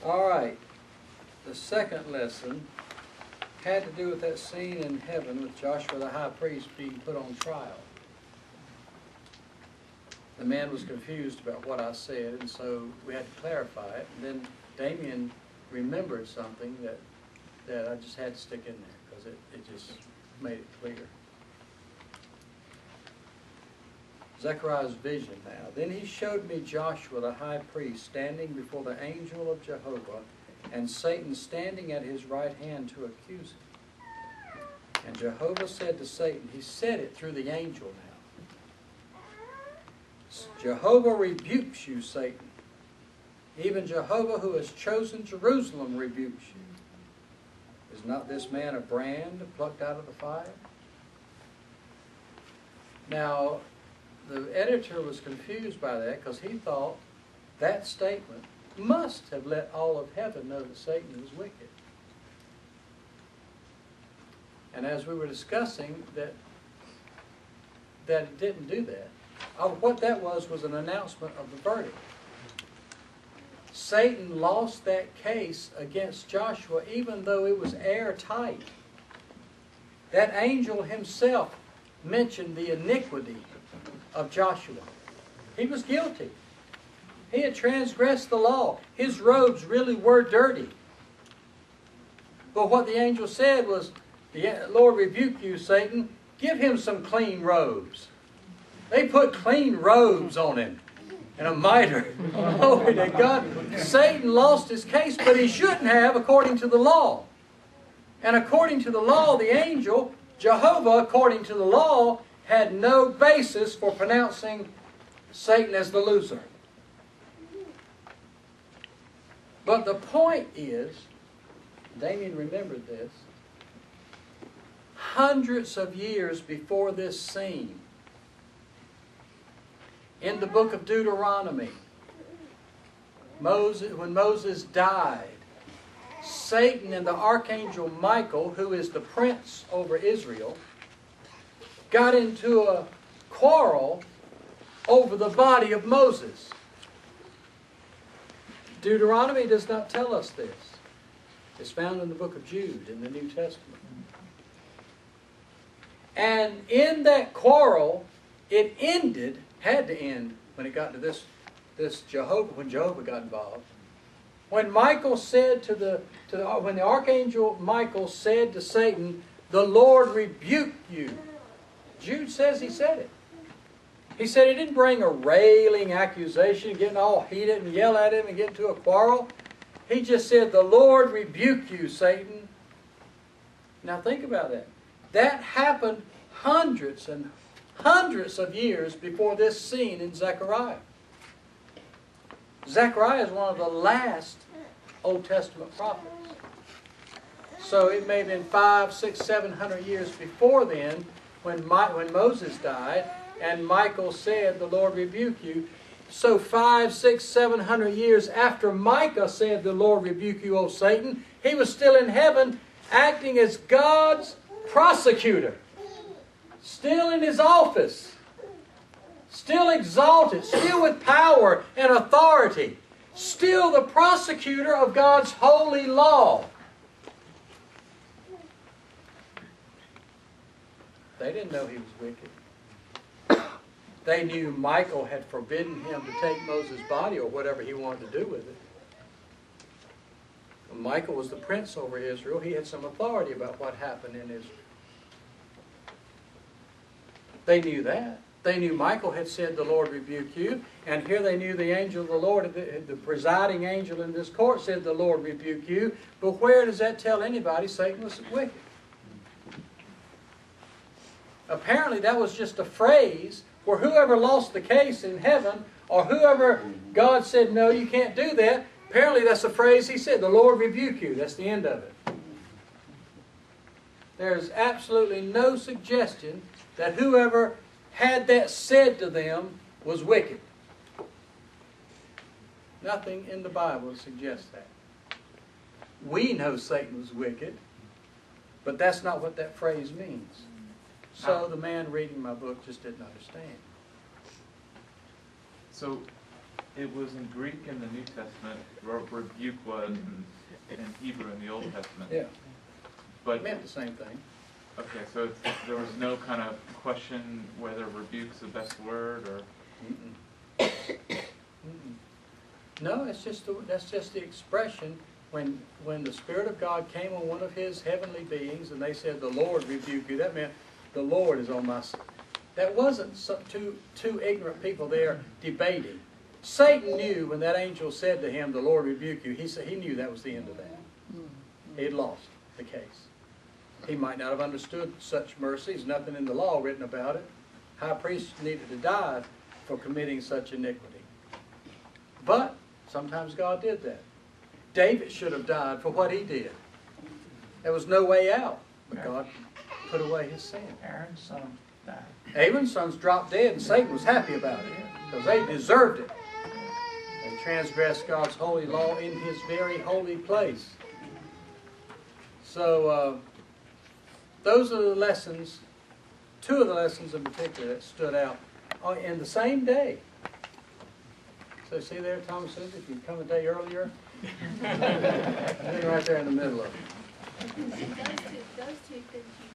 All right. The second lesson had to do with that scene in heaven with Joshua the high priest being put on trial. The man was confused about what I said, and so we had to clarify it. And then Damien remembered something that I just had to stick in there because it just made it clear. Zechariah's vision now. Then he showed me Joshua the high priest standing before the angel of Jehovah, and Satan standing at his right hand to accuse him. And Jehovah said to Satan, he said it through the angel now, Jehovah rebukes you, Satan. Even Jehovah who has chosen Jerusalem rebukes you. Is not this man a brand plucked out of the fire? Now, the editor was confused by that because he thought that statement must have let all of heaven know that Satan was wicked. And as we were discussing, that it didn't do that. What that was an announcement of the verdict. Satan lost that case against Joshua even though it was airtight. That angel himself mentioned the iniquity of Joshua. He was guilty. He had transgressed the law. His robes really were dirty. But what the angel said was, the Lord rebuke you, Satan. Give him some clean robes. They put clean robes on him and a mitre. Glory to God. Satan lost his case, but he shouldn't have according to the law. And according to the law, the angel, Jehovah, according to the law, had no basis for pronouncing Satan as the loser. But the point is, Damien remembered this, hundreds of years before this scene, in the book of Deuteronomy, when Moses died, Satan and the archangel Michael, who is the prince over Israel, got into a quarrel over the body of Moses. Deuteronomy does not tell us this. It's found in the book of Jude in the New Testament. And in that quarrel, it had to end when it got to this Jehovah, when Jehovah got involved. When Michael said when the archangel Michael said to Satan, "The Lord rebuke you." Jude says he said it. He said he didn't bring a railing accusation, getting all heated and yell at him and get into a quarrel. He just said, "The Lord rebuke you, Satan." Now think about that. That happened hundreds and hundreds of years before this scene in Zechariah. Zechariah is one of the last Old Testament prophets. So it may have been 500, 600, 700 years before then when Moses died and Michael said, "The Lord rebuke you." So 500, 600, 700 years after Micah said, "The Lord rebuke you, O Satan," he was still in heaven acting as God's prosecutor. Still in his office. Still exalted. Still with power and authority. Still the prosecutor of God's holy law. They didn't know he was wicked. They knew Michael had forbidden him to take Moses' body or whatever he wanted to do with it. When Michael was the prince over Israel, he had some authority about what happened in Israel. They knew that. They knew Michael had said, "The Lord rebuke you." And here they knew the angel of the Lord, the presiding angel in this court, said, "The Lord rebuke you." But where does that tell anybody Satan was wicked? Apparently that was just a phrase where whoever lost the case in heaven, or whoever God said, "No, you can't do that," apparently that's a phrase he said, "The Lord rebuke you." That's the end of it. There's absolutely no suggestion that whoever had that said to them was wicked. Nothing in the Bible suggests that. We know Satan was wicked, but that's not what that phrase means. So the man reading my book just didn't understand. So It was in Greek in the New Testament. Rebuke was in Hebrew in the Old Testament. Yeah. But It meant the same thing. okay, so there was no kind of question whether rebuke's the best word, or No, it's just that's just the expression when the Spirit of God came on one of His heavenly beings and they said, "The Lord rebuke you." That meant the Lord is on my side. That wasn't two ignorant people there debating. Satan knew when that angel said to him, "The Lord rebuke you." He knew that was the end of that. He had lost the case. He might not have understood such mercies. Nothing in the law written about it. High priests needed to die for committing such iniquity. But sometimes God did that. David should have died for what he did. There was no way out, but God put away his sin. Aaron's son died. Aaron's sons dropped dead, and Satan was happy about it because they deserved it. They transgressed God's holy law in His very holy place. So those are the lessons, two of the lessons in particular that stood out in the same day. So see there, Thomas says, if you come a day earlier, I've been right there in the middle of it. Those two things you